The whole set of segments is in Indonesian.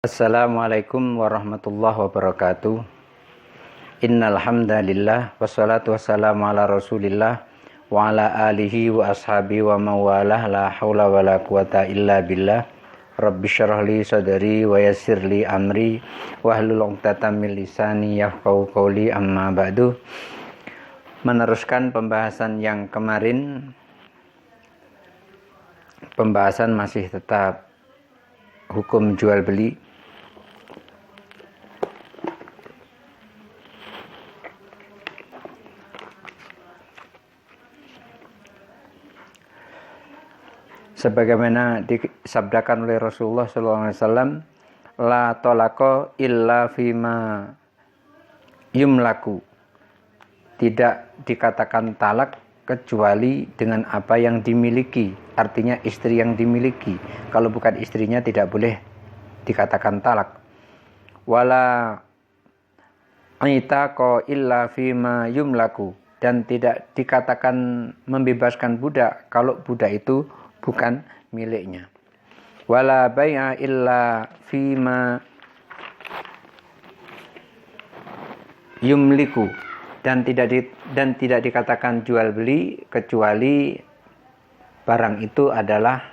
Assalamualaikum warahmatullahi wabarakatuh. Innal hamdalillah wassalatu wassalamu ala Rasulillah wa ala alihi wa ashabi wa mawalah la haula wala quwata illa billah. Rabbi syrah li sadri wa yassir li amri wahlul 'uqdatam min lisani yafqahu qawli, amma ba'du. Meneruskan pembahasan yang kemarin, pembahasan masih tetap hukum jual beli. Sebagaimana disabdakan oleh Rasulullah SAW, la tolako illa fima yumlaku, tidak dikatakan talak kecuali dengan apa yang dimiliki, artinya istri yang dimiliki. Kalau bukan istrinya tidak boleh dikatakan talak. Wala itaqo illa fima yumlaku, dan tidak dikatakan membebaskan budak kalau budak itu bukan miliknya. Wala bai'a illa fima yumliku, dan tidak dikatakan jual beli kecuali barang itu adalah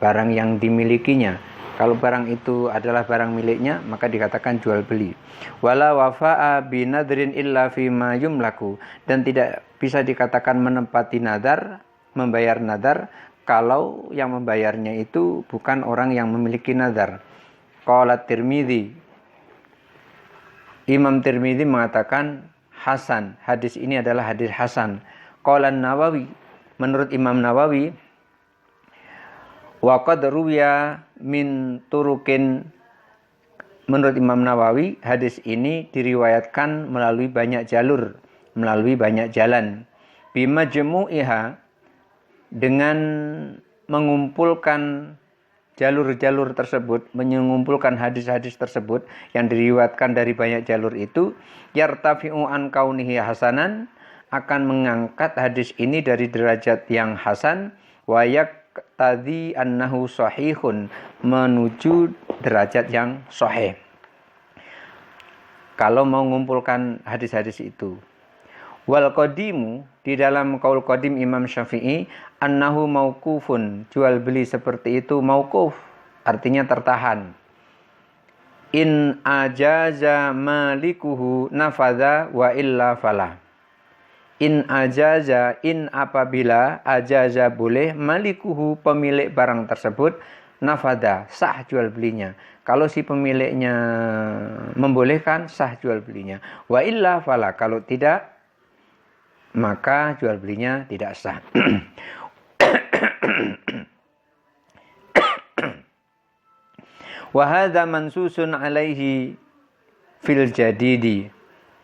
barang yang dimilikinya. Kalau barang itu adalah barang miliknya, maka dikatakan jual beli. Wala wafa'a binadrin illa fima yumlaku, dan tidak bisa dikatakan menepati nadar, membayar nadar, kalau yang membayarnya itu bukan orang yang memiliki nadar. Qala Tirmidzi, Imam Tirmidzi mengatakan hasan, hadis ini adalah hadis hasan. Qala Nawawi, menurut Imam Nawawi, wa qad ruwiya min turukin, menurut Imam Nawawi hadis ini diriwayatkan melalui banyak jalur, melalui banyak jalan. Bimajmu'iha, dengan mengumpulkan jalur-jalur tersebut, mengumpulkan hadis-hadis tersebut yang diriwayatkan dari banyak jalur itu, yartafi'u an kaunihi hasanan, akan mengangkat hadis ini dari derajat yang hasan, wa yaqtadhi annahu sahihun, menuju derajat yang sahih. Kalau mau mengumpulkan hadis-hadis itu. Wal qadimu, di dalam qaul qadim Imam Syafi'i, annahu mauqufun, jual beli seperti itu mauquf, artinya tertahan. In ajaza malikuhu nafadha wa illa fala. In ajaza, in apabila, ajaza boleh, malikuhu pemilik barang tersebut, nafadha sah jual belinya. Kalau si pemiliknya membolehkan, sah jual belinya. Wa illa fala, kalau tidak, maka jual belinya tidak sah. Wa hadza mansusun alaihi fil jadidi.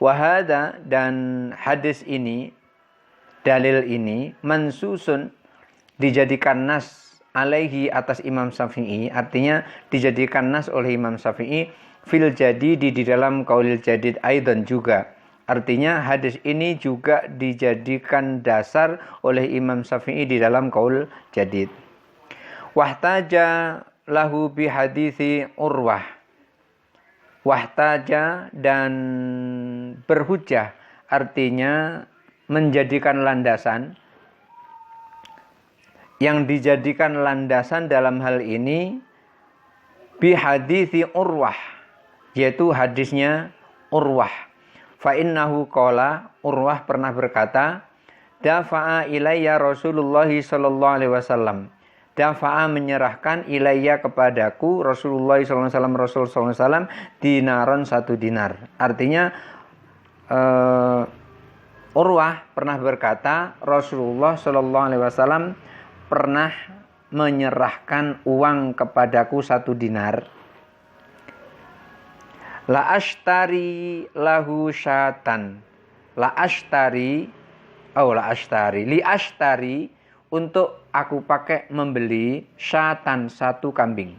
Wa hadza, dan hadis ini, dalil ini, mansusun, dijadikan nas alaihi, atas Imam Syafi'i, artinya dijadikan nas oleh Imam Syafi'i fil jadidi, di dalam qaulil jadid aidan juga. Artinya hadis ini juga dijadikan dasar oleh Imam Syafi'i di dalam qaul jadid. Wahtaja lahu bi hadithi Urwah. Wahtaja, dan berhujjah, artinya menjadikan landasan. Yang dijadikan landasan dalam hal ini bi hadithi Urwah, yaitu hadisnya Urwah. Fa innahu qala, Urwah pernah berkata, dafa'a ilayya Rasulullah sallallahu alaihi wasallam. Dafa'a, menyerahkan, ilayya kepadaku, Rasulullah sallallahu alaihi wasallam, Rasul sallallahu alaihi wasallam, dinaron, 1 dinar. Artinya Urwah pernah berkata, Rasulullah sallallahu alaihi wasallam pernah menyerahkan uang kepadaku 1 dinar. La ashtari lahu syatan. La ashtari, li ashtari, untuk aku pakai membeli, syatan, 1 kambing.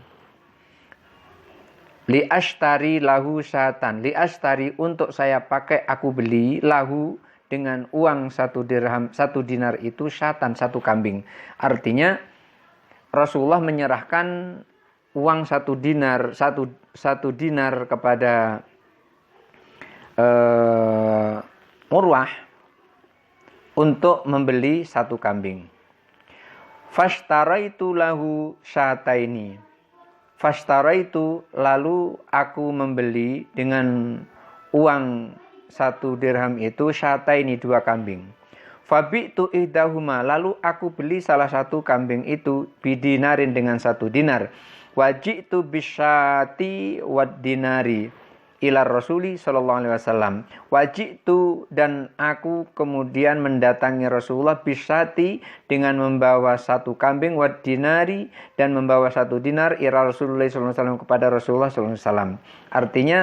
Li ashtari lahu syatan. Li ashtari, untuk saya pakai, aku beli, lahu, dengan uang 1 dirham, 1 dinar itu, syatan, 1 kambing. Artinya Rasulullah menyerahkan uang satu dinar kepada Urwah untuk membeli satu kambing. Fashtaraitu lahu syataini. Fashtaraitu, lalu aku membeli dengan uang 1 dirham itu syataini, 2 kambing. Fabi'tu ihdahuma, lalu aku beli salah satu kambing itu bidinarin dengan 1 dinar. Waji'tu bisyati wad dinari ila Rasuli sallallahu alaihi wasallam. Waji'tu, dan aku kemudian mendatangi Rasulullah bisyati, dengan membawa 1 kambing, wad dinari, dan membawa 1 dinar ila Rasulullah sallallahu alaihi wasallam, kepada Rasulullah sallallahu alaihi wasallam. Artinya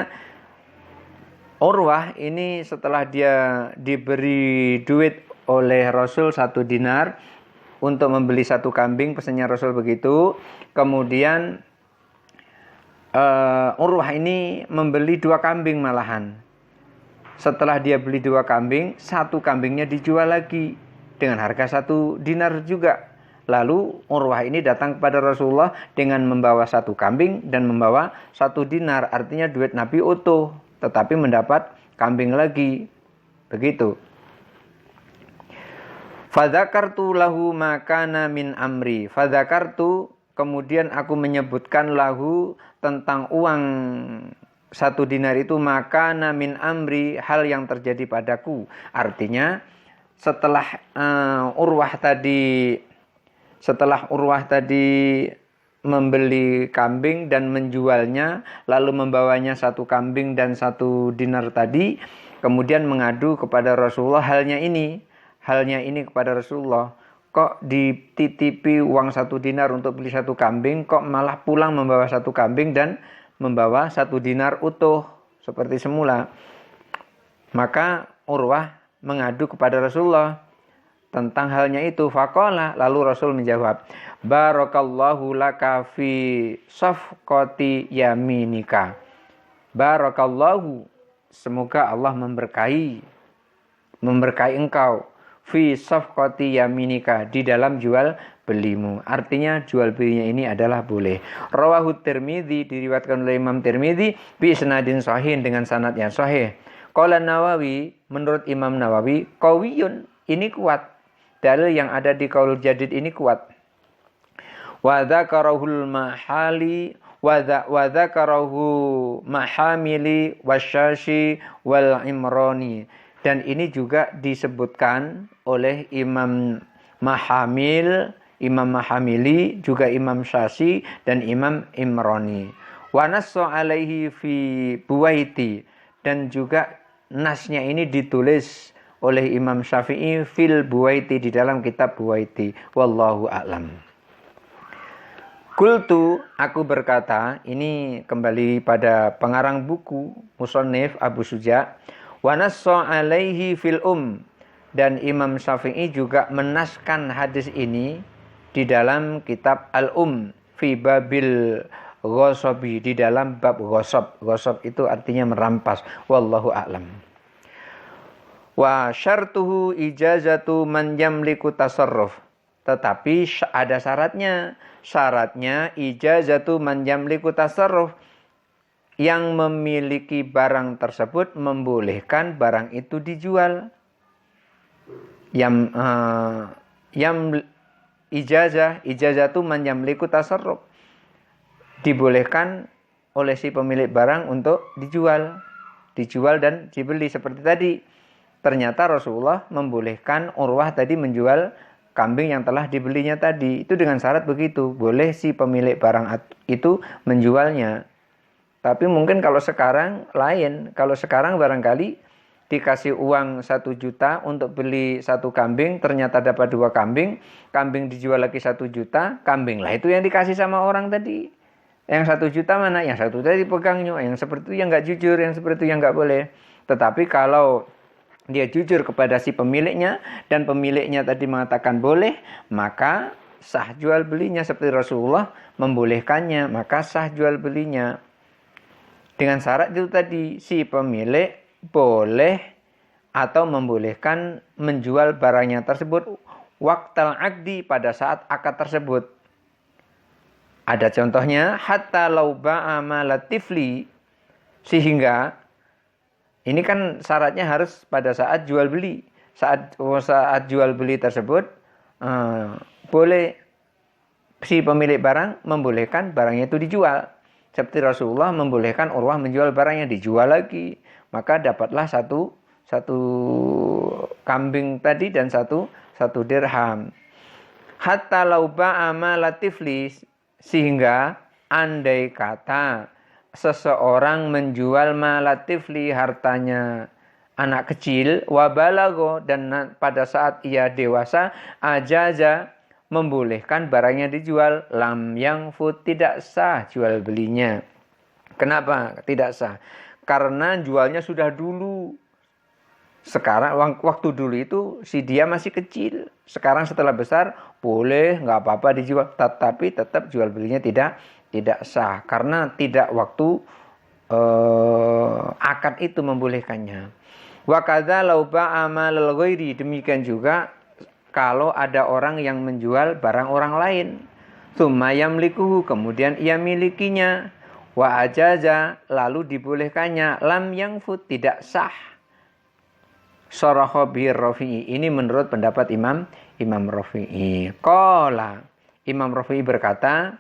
Urwah ini setelah dia diberi duit oleh Rasul 1 dinar untuk membeli 1 kambing, pesannya Rasul begitu. Kemudian Urwah ini membeli 2 kambing malahan. Setelah dia beli 2 kambing, 1 kambingnya dijual lagi dengan harga 1 dinar juga. Lalu Urwah ini datang kepada Rasulullah dengan membawa 1 kambing dan membawa 1 dinar. Artinya duit Nabi utuh, tetapi mendapat kambing lagi. Begitu. Fadzakartu lahu makana min amri. Fadzakartu, kemudian aku menyebutkan lahu, tentang uang 1 dinar itu, makana min amri, hal yang terjadi padaku. Artinya setelah Urwah tadi membeli kambing dan menjualnya, lalu membawanya 1 kambing dan 1 dinar tadi, kemudian mengadu kepada Rasulullah halnya ini kepada Rasulullah. Kok dititipi uang 1 dinar untuk beli 1 kambing, kok malah pulang membawa 1 kambing dan membawa 1 dinar utuh seperti semula. Maka Urwah mengadu kepada Rasulullah tentang halnya itu. Faqala, lalu Rasul menjawab, barakallahu laka fi safqati yaminika. Barakallahu, semoga Allah memberkahi engkau, fi safqati yaminika, di dalam jual belimu. Artinya jual belinya ini adalah boleh. Rawahu Tirmidzi, diriwayatkan oleh Imam Tirmidzi bi isnadin sahih, dengan sanad yang sahih. Qala Nawawi, menurut Imam Nawawi, qawiyun, ini kuat. Dalil yang ada di Qaul Jadid ini kuat. Wa dzakarahul mahali wa dzakarahu mahamili wasyashi wal imrani. Dan ini juga disebutkan oleh Imam Mahamili, juga Imam Syashi dan Imam Imrani. Wa nassa alaihi fi Buwaiti, dan juga nasnya ini ditulis oleh Imam Syafi'i fil Buwaiti, di dalam kitab Buwaiti. Wallahu a'lam. Qultu, aku berkata, ini kembali pada pengarang buku Musannif Abu Suja. Wa nassa alaihi fil dan Imam Syafi'i juga menaskan hadis ini di dalam kitab fi babil ghasabi, di dalam bab ghasab. Ghasab itu artinya merampas. Wallahu a'lam. Wa syartuhu ijazatu man yamliku tasarruf. Tetapi ada syaratnya. Syaratnya ijazatu man yamliku tasarruf, yang memiliki barang tersebut membolehkan barang itu dijual. Ijazatu man yamliku tasarruf, dibolehkan oleh si pemilik barang untuk dijual dan dibeli. Seperti tadi, ternyata Rasulullah membolehkan Urwah tadi menjual kambing yang telah dibelinya tadi. Itu dengan syarat begitu, boleh si pemilik barang itu menjualnya. Tapi mungkin kalau sekarang lain. Kalau sekarang barangkali dikasih uang 1 juta untuk beli 1 kambing, ternyata dapat 2 kambing, kambing dijual lagi 1 juta, kambing lah itu yang dikasih sama orang tadi. Yang 1 juta mana? Yang 1 tadi pegangnya, yang seperti itu yang nggak jujur, yang seperti itu yang nggak boleh. Tetapi kalau dia jujur kepada si pemiliknya, dan pemiliknya tadi mengatakan boleh, maka sah jual belinya. Seperti Rasulullah membolehkannya, maka sah jual belinya. Dengan syarat itu tadi, si pemilik boleh atau membolehkan menjual barangnya tersebut waqtal aqdi, pada saat akad tersebut. Ada contohnya, hatta law ba'a malatifli, sehingga ini kan syaratnya harus pada saat jual beli. Saat jual beli tersebut boleh si pemilik barang membolehkan barangnya itu dijual. Seperti Rasulullah membolehkan Urwah menjual barangnya, dijual lagi. Maka dapatlah satu kambing tadi dan satu dirham. Hatta law ba'a malatifli, sehingga andai kata seseorang menjual malatifli, hartanya anak kecil, wabalago, dan pada saat ia dewasa, ajaza, membolehkan barangnya dijual, lam yang fut, tidak sah jual belinya. Kenapa tidak sah? Karena jualnya sudah dulu. Sekarang waktu dulu itu si dia masih kecil. Sekarang setelah besar boleh, nggak apa-apa dijual, tapi tetap jual belinya tidak sah karena tidak waktu akad itu membolehkannya. Wa kadza law ba'a malal ghairi, demikian juga kalau ada orang yang menjual barang orang lain. Tsumma yamlikuhu, kemudian ia milikinya. Wa ajaza, lalu dibolehkannya, lam yang fut, tidak sah. Sharaha bir Rafi'i, ini menurut pendapat Imam Rafi'i. Qala, Imam Rafi'i berkata,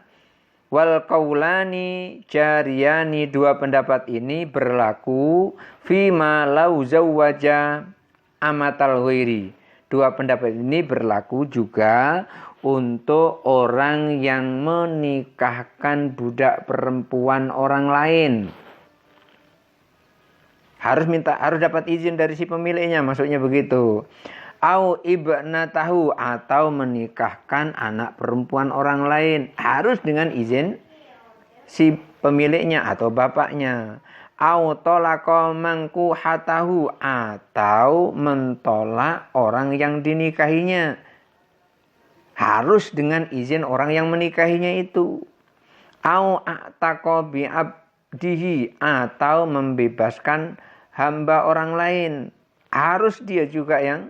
wal qaulani jariyani, dua pendapat ini berlaku fima lau zawwaja amatal ghairi. Dua pendapat ini berlaku juga untuk orang yang menikahkan budak perempuan orang lain. Harus dapat izin dari si pemiliknya, maksudnya begitu. Au ibnatahu, atau menikahkan anak perempuan orang lain, harus dengan izin si pemiliknya atau bapaknya. Au tolako mangkuhatahu, atau mentolak orang yang dinikahinya, harus dengan izin orang yang menikahinya itu. Au a'taqo bi'abdihi, atau membebaskan hamba orang lain, harus dia juga yang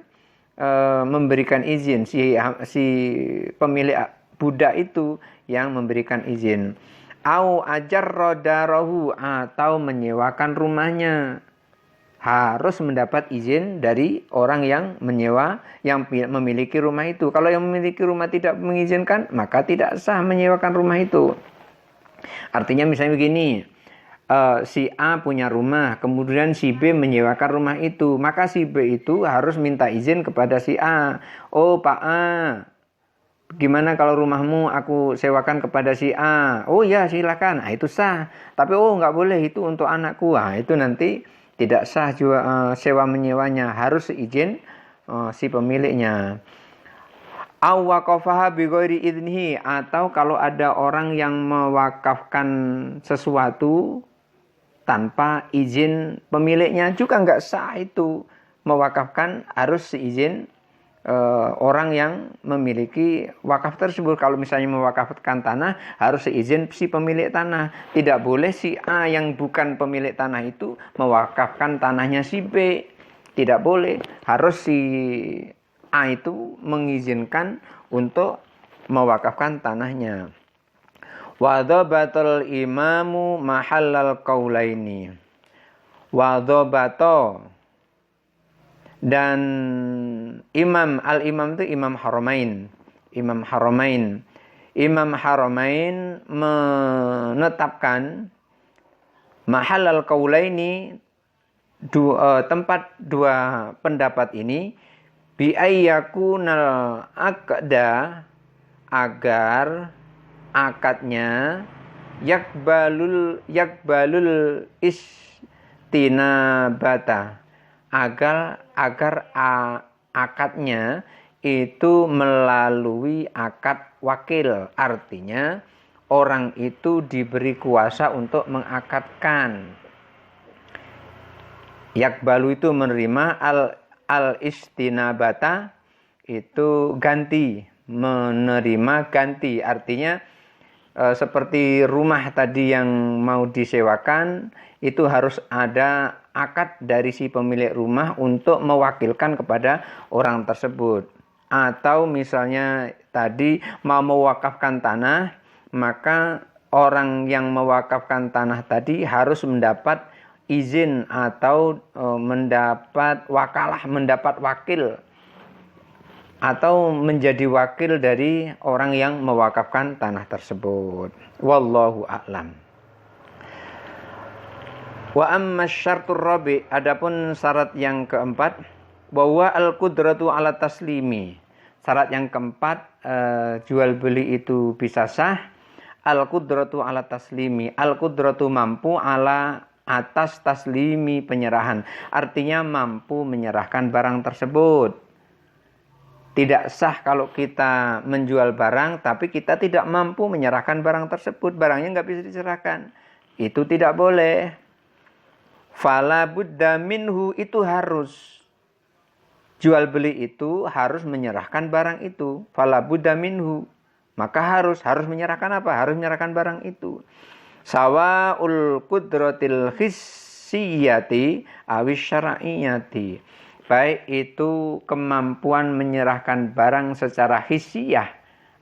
memberikan izin, si pemilik budak itu yang memberikan izin. Au ajarra darahu, atau menyewakan rumahnya, harus mendapat izin dari orang yang menyewa, yang memiliki rumah itu. Kalau yang memiliki rumah tidak mengizinkan, maka tidak sah menyewakan rumah itu. Artinya misalnya begini, si A punya rumah, kemudian si B menyewakan rumah itu, maka si B itu harus minta izin kepada si A. Oh Pak A, gimana kalau rumahmu aku sewakan kepada si A? Oh ya silakan, nah, itu sah. Tapi nggak boleh, itu untuk anakku. Nah, itu nanti tidak sah juga sewa menyewanya, harus seizin si pemiliknya. Awwaqafaha bi ghairi idnihi, atau kalau ada orang yang mewakafkan sesuatu tanpa izin pemiliknya, juga nggak sah itu. Mewakafkan harus seizin orang yang memiliki wakaf tersebut. Kalau misalnya mewakafkan tanah, harus seizin si pemilik tanah. Tidak boleh si A yang bukan pemilik tanah itu mewakafkan tanahnya si B. Tidak boleh. Harus si A itu mengizinkan untuk mewakafkan tanahnya. Wa dhabatal imamu mahallal qaulaini. Wa dhabata, dan al-imam itu Imam Haramain menetapkan mahallal qaulaini, tempat dua pendapat ini, bi ayyakunal aqda, agar akadnya yakbalul istinabata, agar akadnya itu melalui akad wakil. Artinya orang itu diberi kuasa untuk mengakadkan. Yakbalu itu menerima, al-istinabata itu ganti, menerima ganti. Artinya seperti rumah tadi yang mau disewakan, itu harus ada akad dari si pemilik rumah untuk mewakilkan kepada orang tersebut. Atau misalnya tadi mau mewakafkan tanah, maka orang yang mewakafkan tanah tadi harus mendapat izin atau mendapat wakalah, mendapat wakil atau menjadi wakil dari orang yang mewakafkan tanah tersebut. Wallahu a'lam. Wa amma syartur rabi, adapun syarat yang keempat, bahwa al-qudratu ala taslimi. Syarat yang keempat, jual beli itu bisa sah. Al-qudratu ala taslimi. Al-qudratu mampu ala atas taslimi penyerahan. Artinya mampu menyerahkan barang tersebut. Tidak sah kalau kita menjual barang tapi kita tidak mampu menyerahkan barang tersebut. Barangnya nggak bisa diserahkan. Itu tidak boleh. Fala budda minhu, itu harus. Jual beli itu harus menyerahkan barang itu. Fala budda minhu. Maka harus menyerahkan apa? Harus menyerahkan barang itu. Sawa'ul qudratil hissiyati awis syara'iyati. Baik itu kemampuan menyerahkan barang secara hissiyah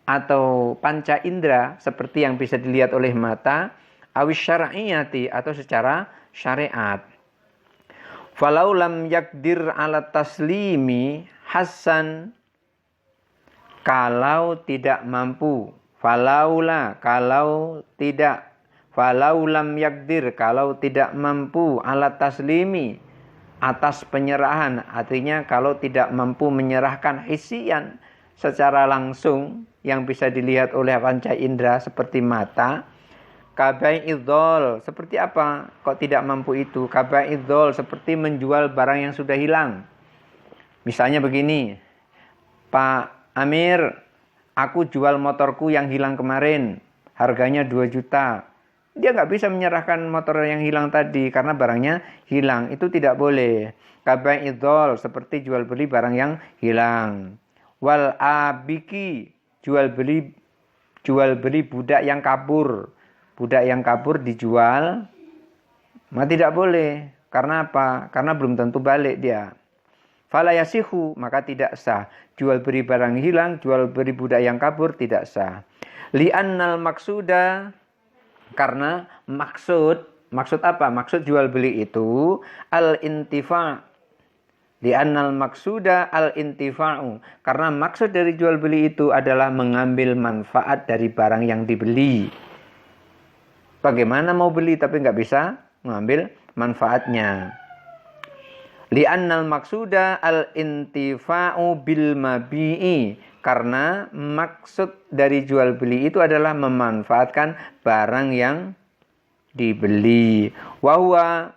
atau panca indera seperti yang bisa dilihat oleh mata, awis syara'iyati atau secara syariat. Falau lam yakdir ala taslimi hasan, kalau tidak mampu, falau lam yakdir, kalau tidak mampu ala taslimi atas penyerahan, artinya kalau tidak mampu menyerahkan hisian secara langsung yang bisa dilihat oleh panca indera seperti mata. Kabai idzol, seperti apa kok tidak mampu itu? Kabai idzol, seperti menjual barang yang sudah hilang. Misalnya begini, Pak Amir, aku jual motorku yang hilang kemarin, harganya 2 juta. Dia nggak bisa menyerahkan motor yang hilang tadi karena barangnya hilang. Itu tidak boleh. Kabai idzol, seperti jual beli barang yang hilang. Wal abiki, jual beli budak yang kabur. Budak yang kabur dijual, maka tidak boleh. Karena apa? Karena belum tentu balik dia. Fala yasihu, maka tidak sah. Jual beli barang hilang, jual beli budak yang kabur tidak sah. Li'annal maksuda, karena maksud apa? Maksud jual beli itu al-intifa'. Li'annal maksuda al-intifa'u, karena maksud dari jual beli itu adalah mengambil manfaat dari barang yang dibeli. Bagaimana mau beli tapi nggak bisa mengambil manfaatnya. Li'annal maksuda al-intifa'u bil mabi'i, karena maksud dari jual beli itu adalah memanfaatkan barang yang dibeli. Wa huwa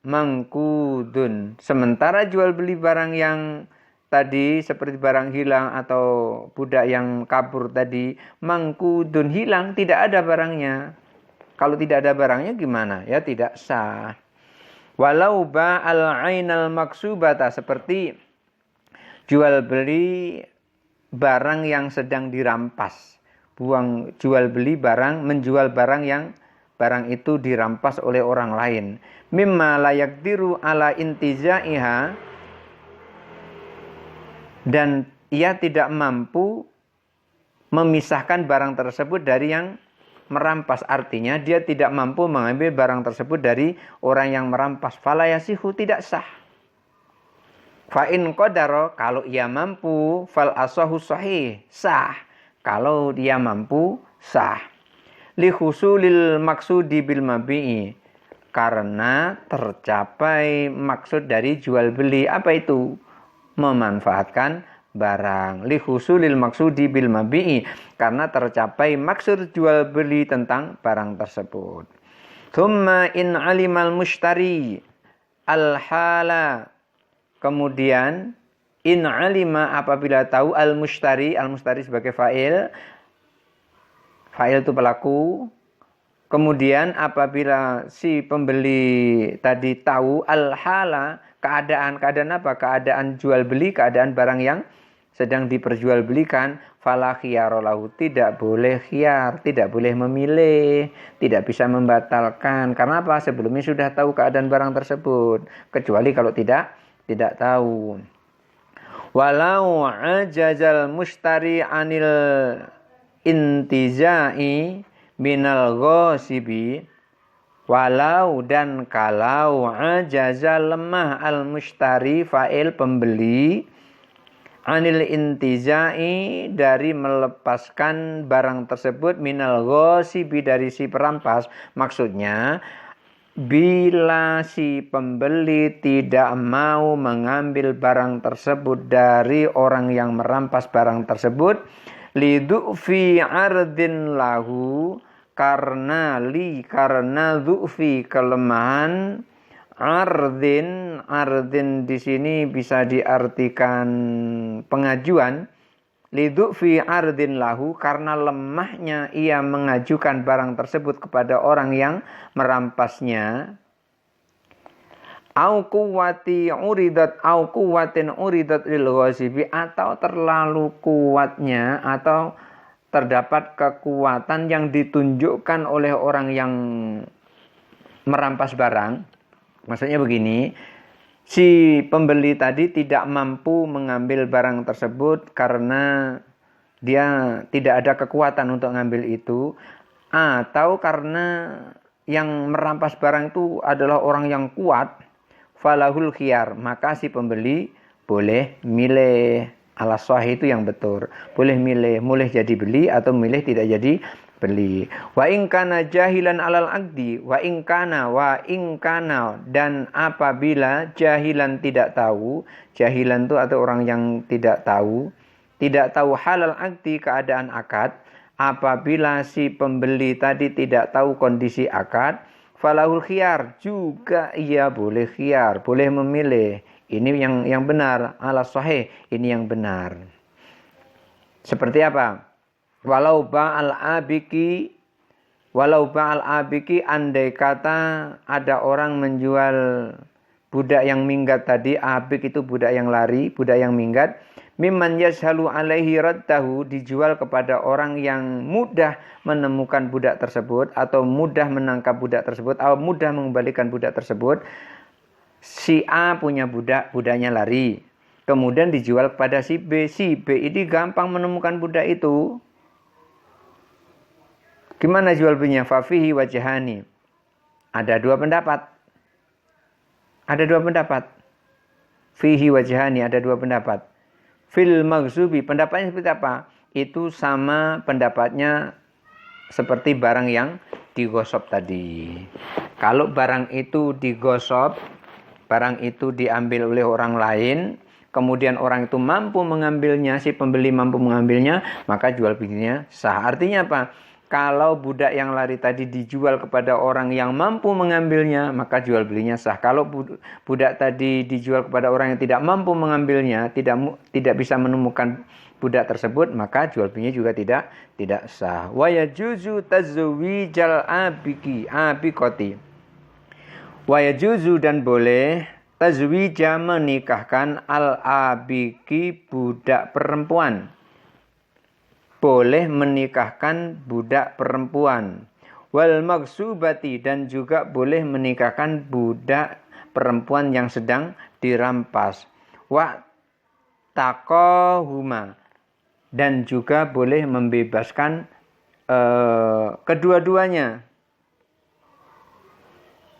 mangkudun, sementara jual beli barang yang tadi seperti barang hilang atau budak yang kabur tadi, mangkudun, hilang, tidak ada barangnya. Kalau tidak ada barangnya gimana? Ya tidak sah. Walau ba'al ainal maksubata, seperti jual beli barang yang sedang dirampas. Jual beli barang, menjual barang yang barang itu dirampas oleh orang lain. Mimma la yaqdiru ala intizaiha, dan ia tidak mampu memisahkan barang tersebut dari yang merampas, artinya dia tidak mampu mengambil barang tersebut dari orang yang merampas. Fala yasihu, tidak sah. Fa in qadara, kalau ia mampu, fal asahu sahih, sah. Kalau dia mampu, sah. Li husulil maksudi bil mabi'i, karena tercapai maksud dari jual beli. Apa itu? Memanfaatkan barang. Li husulil maksudi bil mabi'i, karena tercapai maksud jual beli tentang barang tersebut. Thumma in alimal mushtari al hala, kemudian in alima, apabila tahu al mushtari sebagai fa'il itu pelaku. Kemudian apabila si pembeli tadi tahu al hala, keadaan apa? Keadaan jual beli, keadaan barang yang sedang diperjualbelikan, fala khiyara lahu, tidak boleh khiyar, tidak boleh memilih, tidak bisa membatalkan. Karena apa? Sebelumnya sudah tahu keadaan barang tersebut, kecuali kalau tidak tahu. Walau ajazal mushtari anil intizai minal ghasibi, walau dan kalau ajaza lemah al mushtari fa'il pembeli anil intizai dari melepaskan barang tersebut minal ghasibi dari si perampas. Maksudnya bila si pembeli tidak mau mengambil barang tersebut dari orang yang merampas barang tersebut, lidu'fi ardin lahu, karena du'fi kelemahan ardin di sini bisa diartikan pengajuan, lidu'fi ardin lahu, karena lemahnya ia mengajukan barang tersebut kepada orang yang merampasnya, au kuwatin uridat lil ghasibi, atau terlalu kuatnya atau terdapat kekuatan yang ditunjukkan oleh orang yang merampas barang. Maksudnya begini, si pembeli tadi tidak mampu mengambil barang tersebut karena dia tidak ada kekuatan untuk mengambil itu, atau karena yang merampas barang itu adalah orang yang kuat, falahul khiyar, maka si pembeli boleh milih. Ala sahih itu yang betul. Boleh milih jadi beli atau milih tidak jadi beli. Wa in kana jahilan alal aqdi, wa in kana, dan apabila jahilan tidak tahu, jahilan itu atau orang yang tidak tahu halal aqdi, keadaan akad, apabila si pembeli tadi tidak tahu kondisi akad, falahul khiyar, juga ia boleh khiyar, boleh memilih. Ini yang benar, ala sahih, ini yang benar. Seperti apa? Walau ba'al abiki, andai kata ada orang menjual budak yang minggat tadi. Abik itu budak yang lari, budak yang minggat. Mimman yashalu alaihi raddahu, dijual kepada orang yang mudah menemukan budak tersebut, atau mudah menangkap budak tersebut, atau mudah mengembalikan budak tersebut. Si A punya budak, budaknya lari. Kemudian dijual kepada si B. Si B ini gampang menemukan budak itu. Gimana jual belinya? Fafihi wajhani. Ada dua pendapat. Fihi wajhani, ada dua pendapat. Fil maghzubi, pendapatnya seperti apa? Itu sama pendapatnya seperti barang yang digosok tadi. Kalau barang itu digosok, barang itu diambil oleh orang lain, kemudian orang itu mampu mengambilnya, si pembeli mampu mengambilnya, maka jual belinya sah. Artinya apa? Kalau budak yang lari tadi dijual kepada orang yang mampu mengambilnya, maka jual belinya sah. Kalau budak tadi dijual kepada orang yang tidak mampu mengambilnya, tidak bisa menemukan budak tersebut, maka jual belinya juga tidak sah. Wa yajuzu tazwijal abikoti. Wa yajuzu, dan boleh, tazwija, menikahkan al-abiki, budak perempuan. Boleh menikahkan budak perempuan. Wal maghsubati, dan juga boleh menikahkan budak perempuan yang sedang dirampas. Wa taqahuma, dan juga boleh membebaskan kedua-duanya.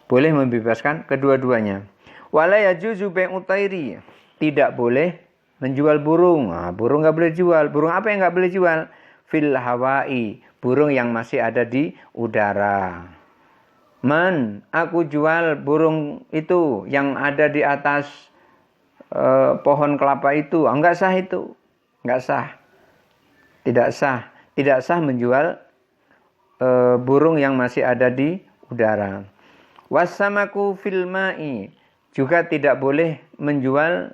Boleh membebaskan kedua-duanya. Wala yajuzu bai'u tayri, tidak boleh menjual burung. Burung enggak boleh jual. Burung apa yang enggak boleh jual? Fil hawai, burung yang masih ada di udara. Aku jual burung itu yang ada di atas pohon kelapa itu. Enggak sah itu. Enggak sah. Tidak sah. Tidak sah menjual burung yang masih ada di udara. Wasamaku fil ma'i, juga tidak boleh menjual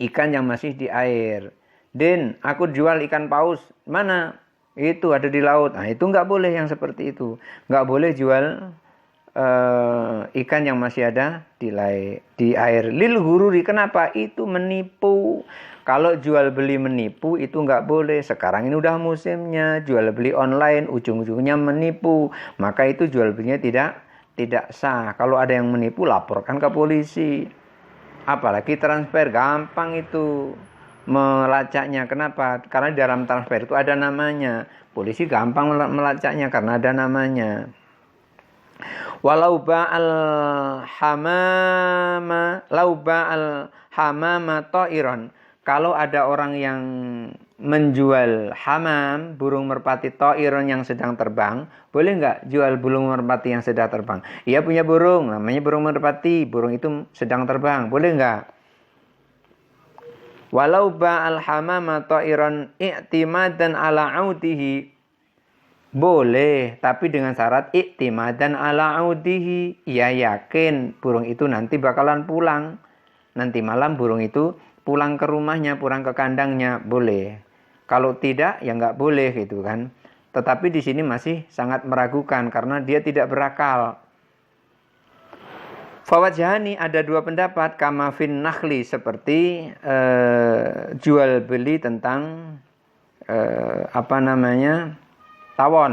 ikan yang masih di air. Den, aku jual ikan paus. Mana? Itu ada di laut. Itu enggak boleh yang seperti itu. Enggak boleh jual ikan yang masih ada di air. Lil hururi, kenapa? Itu menipu. Kalau jual beli menipu itu enggak boleh. Sekarang ini udah musimnya jual beli online, ujung-ujungnya menipu. Maka itu jual belinya tidak sah. Kalau ada yang menipu, laporkan ke polisi. Apalagi transfer, gampang itu. melacaknya. Kenapa? Karena di dalam transfer itu ada namanya. Polisi gampang melacaknya karena ada namanya. Walau ba'al hamama ta'iran. Kalau ada orang yang menjual hamam, burung merpati ta'iran yang sedang terbang, boleh nggak jual burung merpati yang sedang terbang? Ia punya burung, namanya burung merpati, burung itu sedang terbang, boleh nggak? Walau ba'al hamama ta'iran i'timadan ala audihi, boleh, tapi dengan syarat i'timadan ala audihi. Ia yakin burung itu nanti bakalan pulang. Nanti malam burung itu pulang ke rumahnya, pulang ke kandangnya, boleh. Kalau tidak, ya nggak boleh gitu kan. Tetapi di sini masih sangat meragukan karena dia tidak berakal. Fawajhani, ada dua pendapat, kama fin nakhli, seperti jual beli tentang tawon.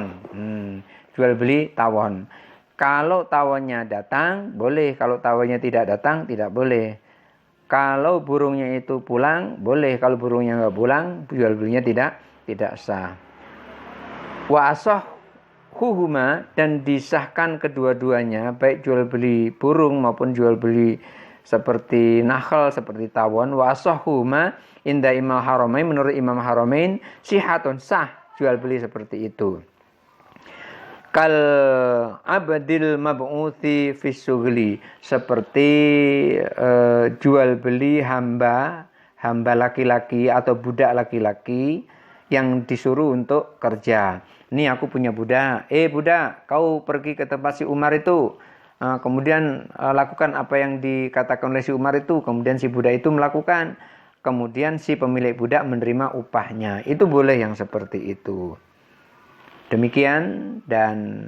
Jual beli tawon. Kalau tawonnya datang, boleh. Kalau tawonnya tidak datang, tidak boleh. Kalau burungnya itu pulang, boleh. Kalau burungnya nggak pulang, jual belinya tidak sah. Wa asahhuhuma, dan disahkan kedua-duanya, baik jual beli burung maupun jual beli seperti nakhl, seperti tawon. Wa asahhuhuma inda Imam Haramain, menurut Imam Haramain, sihatun, sah jual beli seperti itu. Kal abdil mab'uthi fis-sughli, seperti jual beli hamba laki-laki atau budak laki-laki yang disuruh untuk kerja. Ini aku punya budak. Budak, kau pergi ke tempat si Umar itu. Kemudian lakukan apa yang dikatakan oleh si Umar itu. Kemudian si budak itu melakukan. Kemudian si pemilik budak menerima upahnya. Itu boleh yang seperti itu. Demikian, dan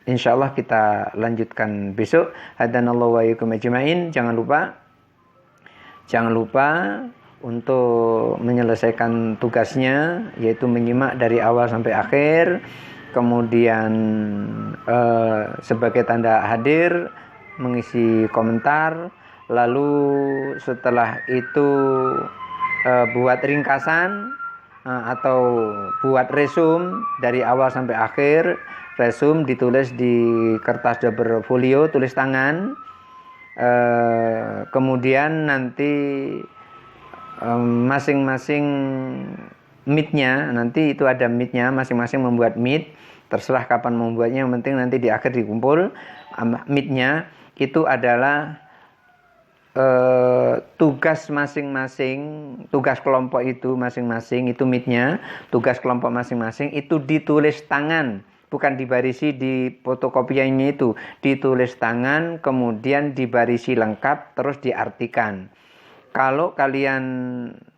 insyaallah kita lanjutkan besok. Hadanallahu wa iyyakum ajmain. Jangan lupa untuk menyelesaikan tugasnya, yaitu menyimak dari awal sampai akhir. Kemudian sebagai tanda hadir mengisi komentar. Lalu setelah itu buat ringkasan atau buat resum dari awal sampai akhir. Resum ditulis di kertas double folio, tulis tangan. Kemudian nanti masing-masing meet-nya, nanti itu ada meet-nya, masing-masing membuat meet. Terserah kapan membuatnya, yang penting nanti di akhir dikumpul. Meet-nya itu adalah tugas masing-masing, tugas kelompok itu masing-masing, itu meet-nya, tugas kelompok masing-masing itu ditulis tangan, bukan dibarisi di fotokopiannya, itu ditulis tangan, kemudian dibarisi lengkap, terus diartikan. Kalau kalian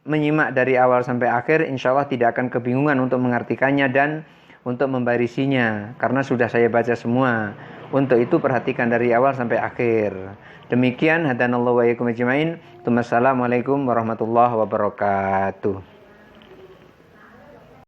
menyimak dari awal sampai akhir, insya Allah tidak akan kebingungan untuk mengartikannya dan untuk membarisinya, karena sudah saya baca semua. Untuk itu perhatikan dari awal sampai akhir. Demikian, hadanallahu wa iyyakum ajmain. Assalamualaikum warahmatullahi wabarakatuh.